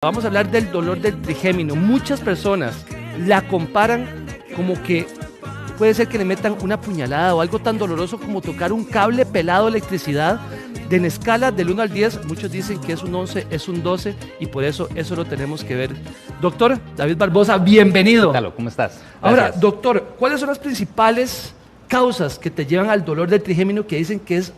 Vamos a hablar del dolor del trigémino. Muchas personas la comparan como que puede ser que le metan una puñalada o algo tan doloroso como tocar un cable pelado de electricidad. En escala del 1 al 10, muchos dicen que es un 11, es un 12 y por eso lo tenemos que ver. Doctor David Barbosa, bienvenido. ¿Qué tal? ¿Cómo estás? Gracias. Ahora, doctor, ¿cuáles son las principales causas que te llevan al dolor del trigémino que dicen que es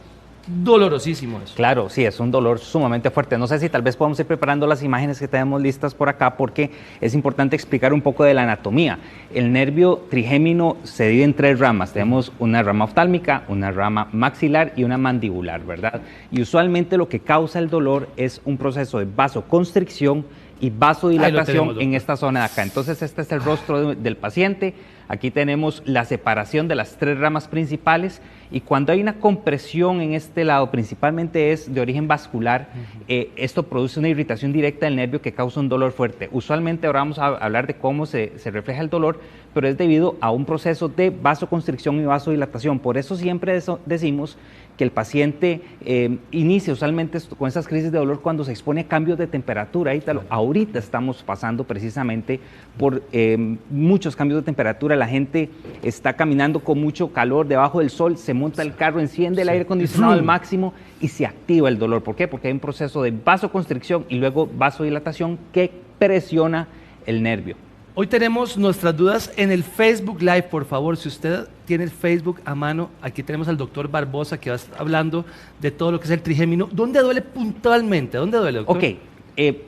dolorosísimo eso? Claro, sí, es un dolor sumamente fuerte. No sé si tal vez podemos ir preparando las imágenes que tenemos listas por acá porque es importante explicar un poco de la anatomía. El nervio trigémino se divide en tres ramas. Tenemos una rama oftálmica, una rama maxilar y una mandibular, ¿verdad? Y usualmente lo que causa el dolor es un proceso de vasoconstricción y vasodilatación en esta zona de acá. Entonces este es el rostro del paciente. Aquí tenemos la separación de las tres ramas principales y cuando hay una compresión en este lado, principalmente es de origen vascular, esto produce una irritación directa del nervio que causa un dolor fuerte. Usualmente ahora vamos a hablar de cómo se refleja el dolor, pero es debido a un proceso de vasoconstricción y vasodilatación. Por eso siempre decimos que el paciente inicia usualmente con esas crisis de dolor cuando se expone a cambios de temperatura. Ahorita estamos pasando precisamente por muchos cambios de temperatura. La gente está caminando con mucho calor debajo del sol, se monta el carro, enciende el aire acondicionado al máximo y se activa el dolor. ¿Por qué? Porque hay un proceso de vasoconstricción y luego vasodilatación que presiona el nervio. Hoy tenemos nuestras dudas en el Facebook Live, por favor, si usted tiene el Facebook a mano, aquí tenemos al doctor Barbosa que va a estar hablando de todo lo que es el trigémino. ¿Dónde duele puntualmente? ¿Dónde duele, doctor? Ok,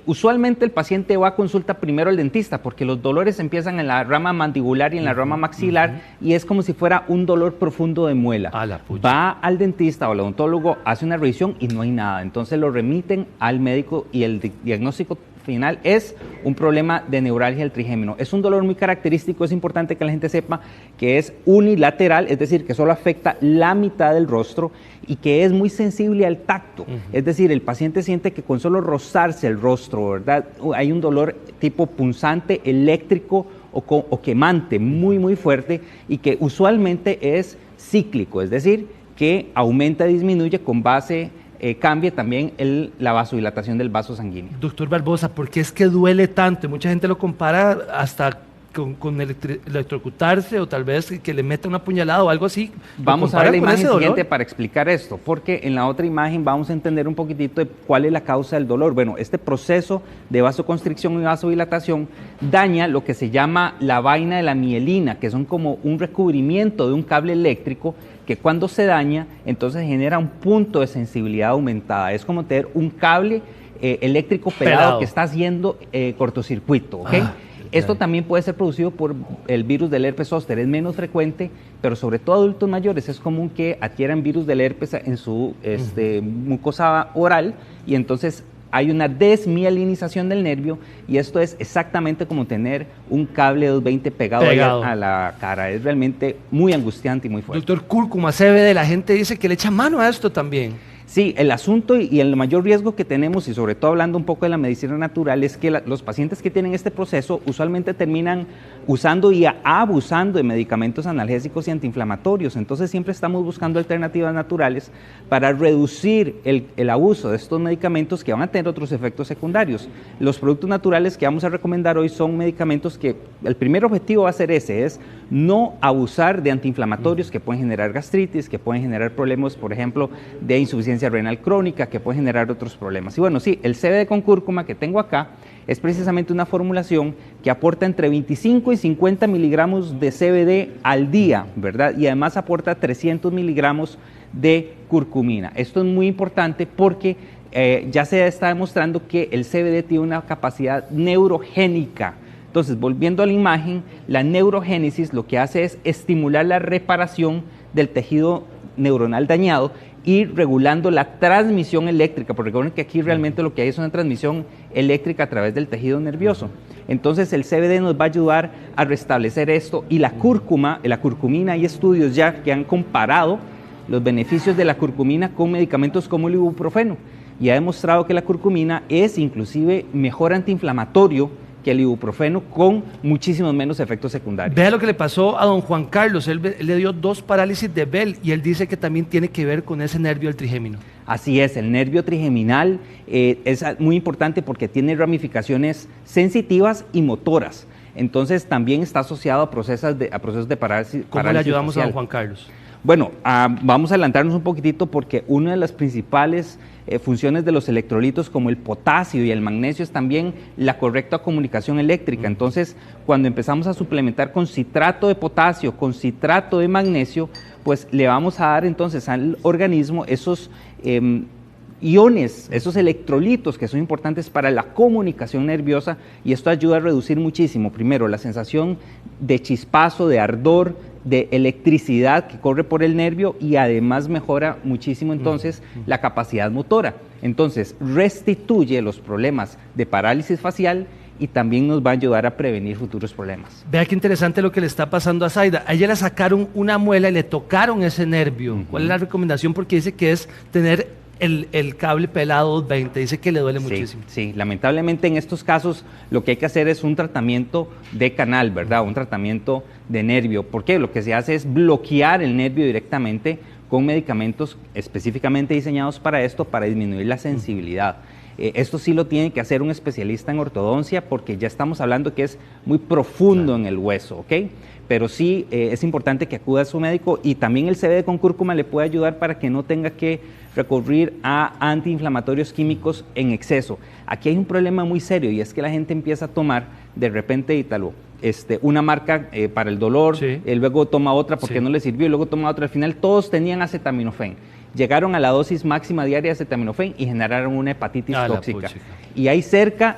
usualmente el paciente va a consulta primero al dentista porque los dolores empiezan en la rama mandibular y en la rama maxilar y es como si fuera un dolor profundo de muela. Va al dentista o al odontólogo, hace una revisión y no hay nada, entonces lo remiten al médico y el diagnóstico final es un problema de neuralgia del trigémino. Es un dolor muy característico, es importante que la gente sepa que es unilateral, es decir, que solo afecta la mitad del rostro y que es muy sensible al tacto. Es decir, el paciente siente que con solo rozarse el rostro, ¿verdad? Hay un dolor tipo punzante, eléctrico o quemante, muy fuerte y que usualmente es cíclico, es decir, que aumenta y disminuye con base cambie también la vasodilatación del vaso sanguíneo. Doctor Barbosa, ¿por qué es que duele tanto? Mucha gente lo compara hasta con electrocutarse o tal vez que le meta una puñalada o algo así. Vamos a ver la imagen siguiente para explicar esto, porque en la otra imagen vamos a entender un poquitito de cuál es la causa del dolor. Bueno, este proceso de vasoconstricción y vasodilatación daña lo que se llama la vaina de la mielina, que son como un recubrimiento de un cable eléctrico que cuando se daña, entonces genera un punto de sensibilidad aumentada. Es como tener un cable eléctrico pelado que está haciendo cortocircuito, ¿ok? Esto también puede ser producido por el virus del herpes zóster, es menos frecuente, pero sobre todo adultos mayores es común que adquieran virus del herpes en su mucosa oral y entonces hay una desmielinización del nervio y esto es exactamente como tener un cable 220 pegado. A la cara. Es realmente muy angustiante y muy fuerte. Doctor, cúrcuma, CBD, la gente dice que le echa mano a esto también. Sí, el asunto y el mayor riesgo que tenemos, y sobre todo hablando un poco de la medicina natural, es que los pacientes que tienen este proceso usualmente terminan usando y abusando de medicamentos analgésicos y antiinflamatorios. Entonces siempre estamos buscando alternativas naturales para reducir el abuso de estos medicamentos que van a tener otros efectos secundarios. Los productos naturales que vamos a recomendar hoy son medicamentos que el primer objetivo va a ser ese, es no abusar de antiinflamatorios que pueden generar gastritis, que pueden generar problemas, por ejemplo, de insuficiencia renal crónica, que puede generar otros problemas. Y bueno, sí, el CBD con cúrcuma que tengo acá es precisamente una formulación que aporta entre 25 y 50 miligramos de CBD al día, ¿verdad? Y además aporta 300 miligramos de curcumina. Esto es muy importante porque ya se está demostrando que el CBD tiene una capacidad neurogénica. Entonces, volviendo a la imagen, la neurogénesis lo que hace es estimular la reparación del tejido neuronal dañado y regulando la transmisión eléctrica, porque recuerden que aquí realmente lo que hay es una transmisión eléctrica a través del tejido nervioso. Entonces el CBD nos va a ayudar a restablecer esto y la curcumina, hay estudios ya que han comparado los beneficios de la curcumina con medicamentos como el ibuprofeno y ha demostrado que la curcumina es inclusive mejor antiinflamatorio que el ibuprofeno con muchísimos menos efectos secundarios. Vea lo que le pasó a don Juan Carlos, él le dio 2 parálisis de Bell y él dice que también tiene que ver con ese nervio del trigémino. Así es, el nervio trigeminal es muy importante porque tiene ramificaciones sensitivas y motoras. Entonces también está asociado a procesos de parálisis. ¿Cómo le ayudamos a don Juan Carlos? Bueno, vamos a adelantarnos un poquitito porque una de las principales funciones de los electrolitos como el potasio y el magnesio es también la correcta comunicación eléctrica. Entonces, cuando empezamos a suplementar con citrato de potasio, con citrato de magnesio, pues le vamos a dar entonces al organismo esos iones, esos electrolitos que son importantes para la comunicación nerviosa, y esto ayuda a reducir muchísimo, primero, la sensación de chispazo, de ardor, de electricidad que corre por el nervio, y además mejora muchísimo entonces la capacidad motora. Entonces restituye los problemas de parálisis facial y también nos va a ayudar a prevenir futuros problemas. Vea qué interesante lo que le está pasando a Zaida. A ella le sacaron una muela y le tocaron ese nervio. ¿Cuál es la recomendación? Porque dice que es tener el cable pelado 220, dice que le duele muchísimo. Sí, lamentablemente en estos casos lo que hay que hacer es un tratamiento de canal, ¿verdad? Un tratamiento de nervio. ¿Por qué? Lo que se hace es bloquear el nervio directamente con medicamentos específicamente diseñados para esto, para disminuir la sensibilidad. Esto sí lo tiene que hacer un especialista en ortodoncia porque ya estamos hablando que es muy profundo en el hueso, ¿ok? Pero sí es importante que acuda a su médico, y también el CBD con cúrcuma le puede ayudar para que no tenga que recurrir a antiinflamatorios químicos en exceso. Aquí hay un problema muy serio, y es que la gente empieza a tomar de repente, Ítalo, una marca para el dolor, luego toma otra porque no le sirvió, y luego toma otra. Al final todos tenían acetaminofén. Llegaron a la dosis máxima diaria de acetaminofén y generaron una hepatitis tóxica. Y hay cerca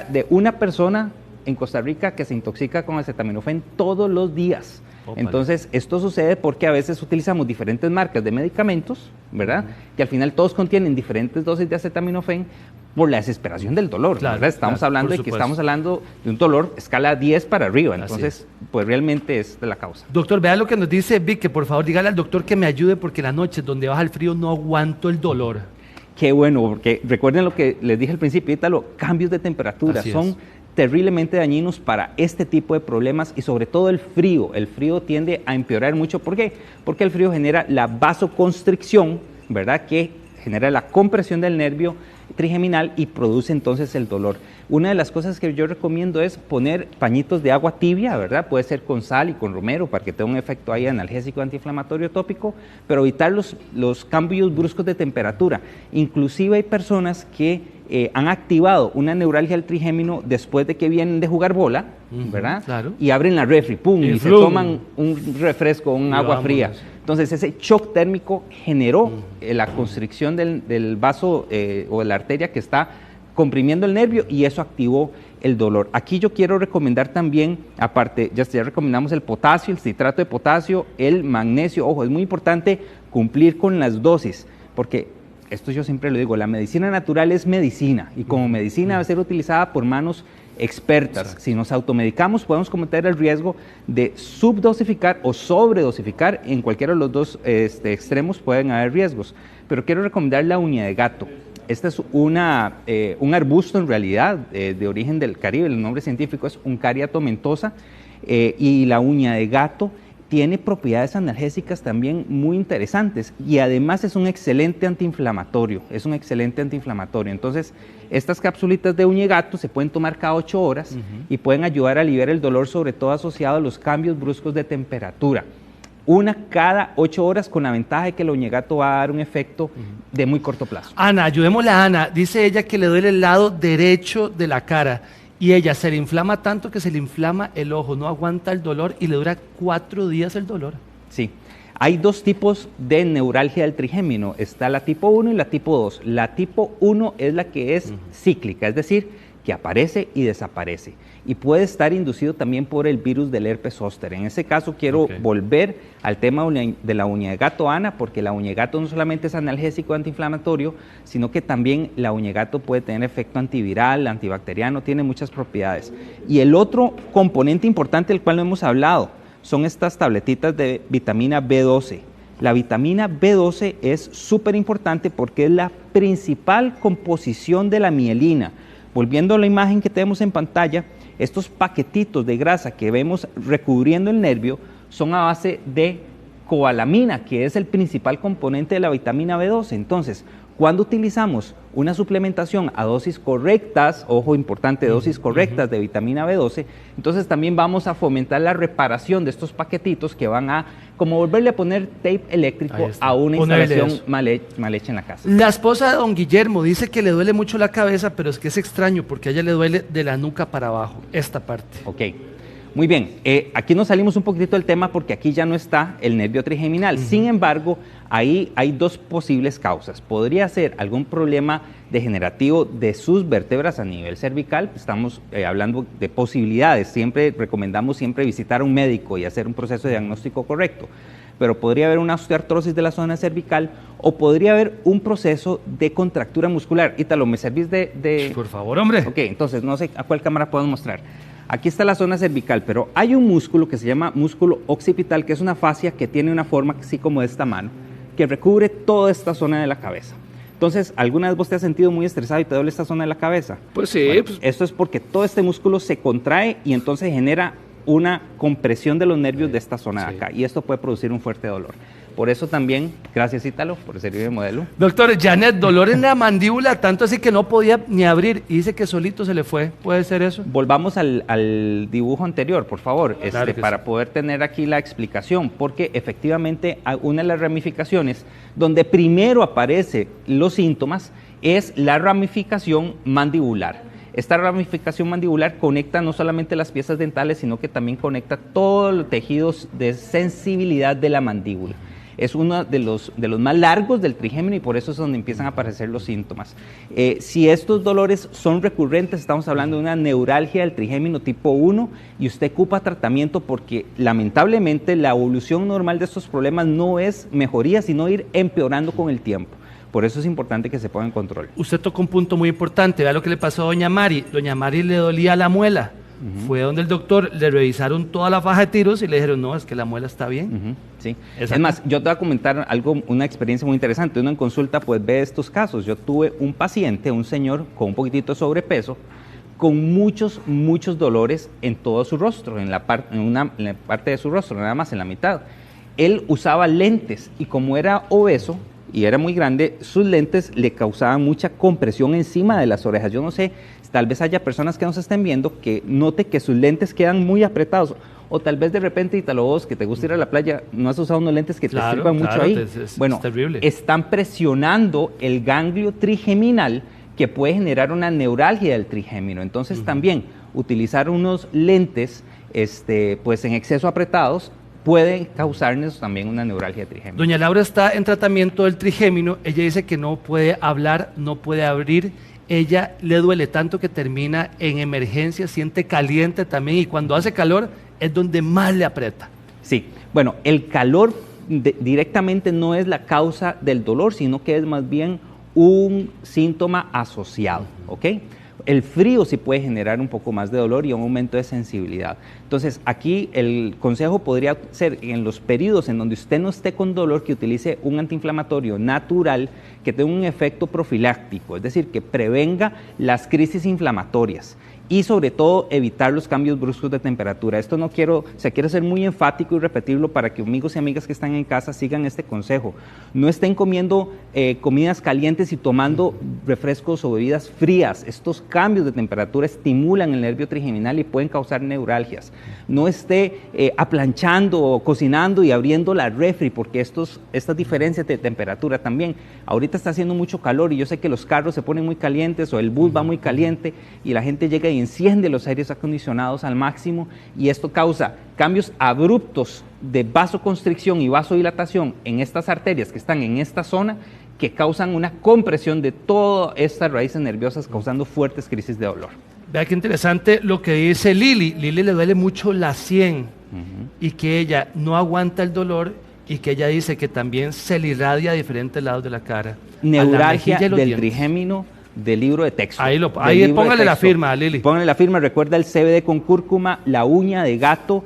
de una persona en Costa Rica que se intoxica con acetaminofén todos los días. Entonces, esto sucede porque a veces utilizamos diferentes marcas de medicamentos, ¿verdad? Que al final todos contienen diferentes dosis de acetaminofén por la desesperación del dolor, ¿verdad? Estamos hablando de que estamos hablando de un dolor escala 10 para arriba, entonces, pues realmente es de la causa. Doctor, vea lo que nos dice Vic, que por favor dígale al doctor que me ayude porque las noches donde baja el frío no aguanto el dolor. Qué bueno, porque recuerden lo que les dije al principio, Ítalo, cambios de temperatura son terriblemente dañinos para este tipo de problemas, y sobre todo el frío. El frío tiende a empeorar mucho. ¿Por qué? Porque el frío genera la vasoconstricción, ¿verdad? Que genera la compresión del nervio trigeminal y produce entonces el dolor. Una de las cosas que yo recomiendo es poner pañitos de agua tibia, ¿verdad? Puede ser con sal y con romero para que tenga un efecto ahí analgésico antiinflamatorio tópico, pero evitar los cambios bruscos de temperatura. Inclusive hay personas que han activado una neuralgia del trigémino después de que vienen de jugar bola, ¿verdad? Claro. Y abren la refri, ¡pum! Y se toman un refresco, un agua fría. Entonces ese shock térmico generó la constricción del vaso o de la arteria que está comprimiendo el nervio, y eso activó el dolor. Aquí yo quiero recomendar también, aparte, ya recomendamos el potasio, el citrato de potasio, el magnesio. Ojo, es muy importante cumplir con las dosis, porque esto yo siempre lo digo, la medicina natural es medicina, y como medicina debe ser utilizada por manos expertas. Exacto. Si nos automedicamos podemos cometer el riesgo de subdosificar o sobredosificar. En cualquiera de los dos extremos pueden haber riesgos, pero quiero recomendar la uña de gato. Este es un arbusto en realidad de origen del Caribe, el nombre científico es Uncaria tomentosa, y la uña de gato tiene propiedades analgésicas también muy interesantes, y además es un excelente antiinflamatorio, Entonces, estas capsulitas de uña de gato se pueden tomar cada 8 horas y pueden ayudar a aliviar el dolor, sobre todo asociado a los cambios bruscos de temperatura. Una cada 8 horas, con la ventaja de que el uña de gato va a dar un efecto de muy corto plazo. Ana, ayudémosle a Ana. Dice ella que le duele el lado derecho de la cara, y ella se le inflama tanto que se le inflama el ojo, no aguanta el dolor y le dura 4 días el dolor. Sí, hay 2 tipos de neuralgia del trigémino, está la tipo 1 y la tipo 2. La tipo 1 es la que es cíclica, es decir, que aparece y desaparece, y puede estar inducido también por el virus del herpes zóster. En ese caso quiero volver al tema de la uña de gato, Ana, porque la uña de gato no solamente es analgésico antiinflamatorio, sino que también la uña de gato puede tener efecto antiviral, antibacteriano, tiene muchas propiedades. Y el otro componente importante del cual no hemos hablado son estas tabletitas de vitamina B12. La vitamina B12 es súper importante porque es la principal composición de la mielina. Volviendo a la imagen que tenemos en pantalla, estos paquetitos de grasa que vemos recubriendo el nervio son a base de cobalamina, que es el principal componente de la vitamina B12. Entonces, Cuando utilizamos una suplementación a dosis correctas, ojo importante, dosis correctas de vitamina B12, entonces también vamos a fomentar la reparación de estos paquetitos que van a como volverle a poner tape eléctrico a una instalación mal hecha en la casa. La esposa de don Guillermo dice que le duele mucho la cabeza, pero es que es extraño porque a ella le duele de la nuca para abajo, esta parte. Ok. Muy bien, aquí nos salimos un poquitito del tema porque aquí ya no está el nervio trigeminal. Sin embargo, ahí hay dos posibles causas. Podría ser algún problema degenerativo de sus vértebras a nivel cervical. Estamos hablando de posibilidades. Siempre recomendamos visitar a un médico y hacer un proceso de diagnóstico correcto. Pero podría haber una osteoartrosis de la zona cervical o podría haber un proceso de contractura muscular. Ítalo, ¿me servís de...? Por favor, hombre. Ok, entonces no sé a cuál cámara podemos mostrar. Aquí está la zona cervical, pero hay un músculo que se llama músculo occipital, que es una fascia que tiene una forma así como de esta mano, que recubre toda esta zona de la cabeza. Entonces, ¿alguna vez vos te has sentido muy estresado y te duele esta zona de la cabeza? Pues sí. Bueno, esto es porque todo este músculo se contrae y entonces genera una compresión de los nervios de esta zona de acá, y esto puede producir un fuerte dolor. Por eso también, gracias Ítalo por servir de modelo. Doctor, Janet, dolor en la mandíbula, tanto así que no podía ni abrir y dice que solito se le fue. ¿Puede ser eso? Volvamos al dibujo anterior, por favor, Claro para poder tener aquí la explicación, porque efectivamente una de las ramificaciones donde primero aparecen los síntomas es la ramificación mandibular. Esta ramificación mandibular conecta no solamente las piezas dentales, sino que también conecta todos los tejidos de sensibilidad de la mandíbula. Es uno de los más largos del trigémino y por eso es donde empiezan a aparecer los síntomas. Si estos dolores son recurrentes, estamos hablando de una neuralgia del trigémino tipo 1 y usted ocupa tratamiento porque lamentablemente la evolución normal de estos problemas no es mejoría, sino ir empeorando con el tiempo. Por eso es importante que se ponga en control. Usted tocó un punto muy importante, vea lo que le pasó a doña Mari. Doña Mari le dolía la muela. Fue donde el doctor, le revisaron toda la faja de tiros y le dijeron, no, es que la muela está bien. Sí. Es más, yo te voy a comentar una experiencia muy interesante. Uno en consulta pues ve estos casos. Yo tuve un paciente, un señor con un poquitito de sobrepeso, con muchos dolores en todo su rostro, en la parte de su rostro, nada más en la mitad. Él usaba lentes y como era obeso y era muy grande, sus lentes le causaban mucha compresión encima de las orejas. Yo no sé, tal vez haya personas que nos estén viendo que note que sus lentes quedan muy apretados. O tal vez de repente, Ítalo, vos que te gusta ir a la playa, no has usado unos lentes que te sirvan mucho ahí. Bueno, es terrible. Están presionando el ganglio trigeminal que puede generar una neuralgia del trigémino. Entonces también utilizar unos lentes pues en exceso apretados pueden causarnos también una neuralgia trigémino. Doña Laura está en tratamiento del trigémino, ella dice que no puede hablar, no puede abrir, ella le duele tanto que termina en emergencia, siente caliente también y cuando hace calor es donde más le aprieta. Sí, bueno, el calor directamente no es la causa del dolor, sino que es más bien un síntoma asociado, ¿ok? El frío sí puede generar un poco más de dolor y un aumento de sensibilidad. Entonces, aquí el consejo podría ser en los periodos en donde usted no esté con dolor, que utilice un antiinflamatorio natural que tenga un efecto profiláctico, es decir, que prevenga las crisis inflamatorias y sobre todo evitar los cambios bruscos de temperatura. Esto quiero ser muy enfático y repetirlo para que amigos y amigas que están en casa sigan este consejo. No estén comiendo comidas calientes y tomando refrescos o bebidas frías. Estos cambios de temperatura estimulan el nervio trigeminal y pueden causar neuralgias. No esté aplanchando o cocinando y abriendo la refri porque estas diferencias de temperatura también. Ahorita está haciendo mucho calor y yo sé que los carros se ponen muy calientes o el bus va muy caliente y la gente llega y enciende los aires acondicionados al máximo y esto causa cambios abruptos de vasoconstricción y vasodilatación en estas arterias que están en esta zona que causan una compresión de todas estas raíces nerviosas causando fuertes crisis de dolor. Vea qué interesante lo que dice Lili. Lili le duele mucho la sien y que ella no aguanta el dolor y que ella dice que también se le irradia a diferentes lados de la cara. Neuralgia del trigémino del libro de texto. Ahí póngale la firma, Lili. Póngale la firma, recuerda el CBD con cúrcuma, la uña de gato.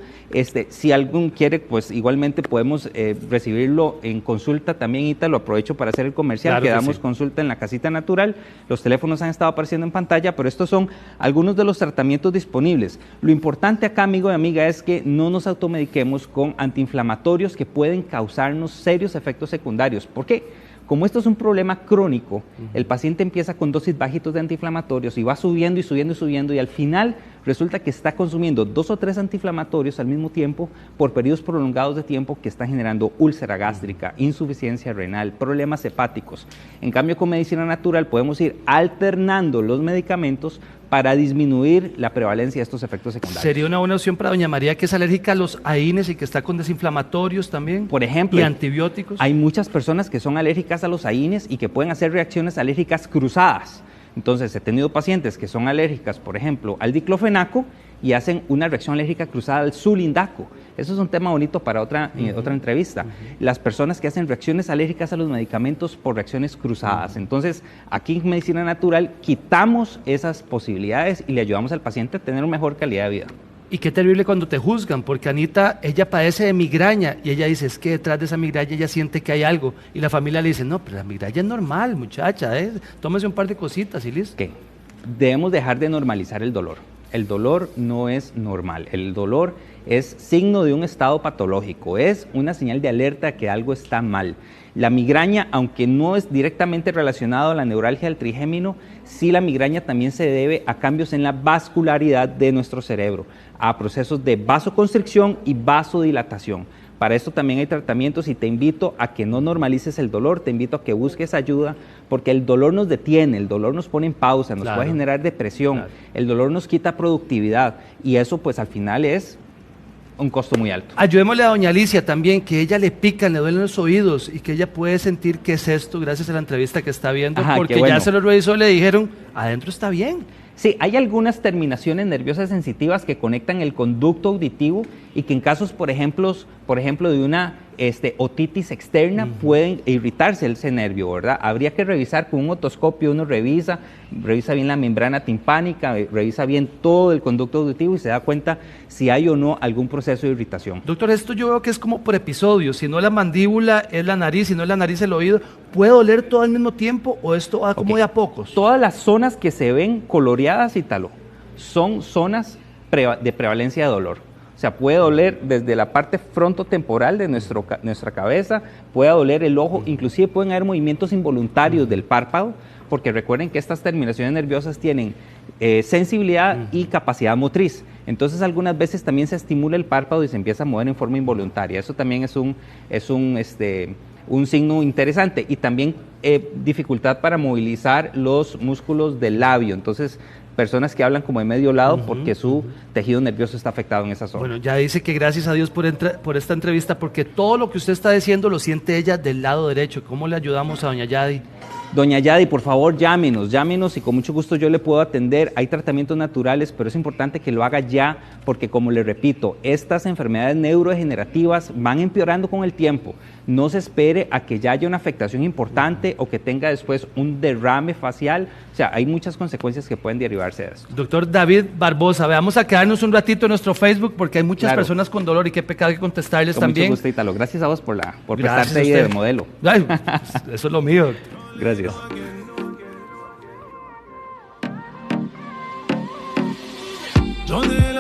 Si alguien quiere, pues igualmente podemos recibirlo en consulta también, Ítalo, aprovecho para hacer el comercial, claro que damos consulta en la Casita Natural, los teléfonos han estado apareciendo en pantalla, pero estos son algunos de los tratamientos disponibles. Lo importante acá, amigo y amiga, es que no nos automediquemos con antiinflamatorios que pueden causarnos serios efectos secundarios. ¿Por qué? Como esto es un problema crónico, el paciente empieza con dosis bajitos de antiinflamatorios y va subiendo y subiendo y subiendo, y al final resulta que está consumiendo 2 o 3 antiinflamatorios al mismo tiempo por periodos prolongados de tiempo que están generando úlcera gástrica, insuficiencia renal, problemas hepáticos. En cambio, con medicina natural podemos ir alternando los medicamentos para disminuir la prevalencia de estos efectos secundarios. ¿Sería una buena opción para doña María, que es alérgica a los AINES y que está con desinflamatorios también? Por ejemplo, ¿y antibióticos? Hay muchas personas que son alérgicas a los AINES y que pueden hacer reacciones alérgicas cruzadas. Entonces, he tenido pacientes que son alérgicas, por ejemplo, al diclofenaco y hacen una reacción alérgica cruzada al sulindaco. Eso es un tema bonito para otra entrevista. Las personas que hacen reacciones alérgicas a los medicamentos por reacciones cruzadas. Entonces, aquí en medicina natural quitamos esas posibilidades y le ayudamos al paciente a tener una mejor calidad de vida. Y qué terrible cuando te juzgan, porque Anita, ella padece de migraña y ella dice, es que detrás de esa migraña ella siente que hay algo. Y la familia le dice, no, pero la migraña es normal, muchacha, tómese un par de cositas y listo. ¿Qué? Debemos dejar de normalizar el dolor. El dolor no es normal, el dolor es signo de un estado patológico, es una señal de alerta que algo está mal. La migraña, aunque no es directamente relacionado a la neuralgia del trigémino, sí la migraña también se debe a cambios en la vascularidad de nuestro cerebro, a procesos de vasoconstricción y vasodilatación. Para esto también hay tratamientos y te invito a que no normalices el dolor, te invito a que busques ayuda, porque el dolor nos detiene, el dolor nos pone en pausa, nos puede generar depresión, el dolor nos quita productividad y eso pues al final es un costo muy alto. Ayudémosle a doña Alicia también, que ella le pican, le duelen los oídos y que ella puede sentir qué es esto gracias a la entrevista que está viendo, porque bueno, ya se lo revisó, le dijeron, adentro está bien. Sí, hay algunas terminaciones nerviosas sensitivas que conectan el conducto auditivo y que en casos, por ejemplo de una otitis externa, pueden irritarse ese nervio, ¿verdad? Habría que revisar con un otoscopio, uno revisa bien la membrana timpánica, revisa bien todo el conducto auditivo y se da cuenta si hay o no algún proceso de irritación. Doctor, esto yo veo que es como por episodios, si no la mandíbula es la nariz, si no es la nariz el oído, ¿puede doler todo al mismo tiempo o esto va como de a pocos? Todas las zonas que se ven coloreadas, Ítalo, son zonas de prevalencia de dolor. O sea, puede doler desde la parte frontotemporal de nuestra cabeza, puede doler el ojo, inclusive pueden haber movimientos involuntarios del párpado, porque recuerden que estas terminaciones nerviosas tienen sensibilidad y capacidad motriz. Entonces, algunas veces también se estimula el párpado y se empieza a mover en forma involuntaria. Eso también es un signo interesante. Y también dificultad para movilizar los músculos del labio. Entonces, personas que hablan como de medio lado porque su tejido nervioso está afectado en esa zona. Bueno, ya dice que gracias a Dios por esta entrevista, porque todo lo que usted está diciendo lo siente ella del lado derecho. ¿Cómo le ayudamos a doña Yadi? Doña Yadi, por favor, llámenos y con mucho gusto yo le puedo atender. Hay tratamientos naturales, pero es importante que lo haga ya, porque como le repito, estas enfermedades neurodegenerativas van empeorando con el tiempo. No se espere a que ya haya una afectación importante o que tenga después un derrame facial. O sea, hay muchas consecuencias que pueden derivarse de eso. Doctor David Barbosa, vamos a quedarnos un ratito en nuestro Facebook porque hay muchas personas con dolor y qué pecado que contestarles con también. Mucho gusto, Ítalo. Gracias a vos por prestarte ahí de modelo. Ay, eso es lo mío. Gracias. ¿Dónde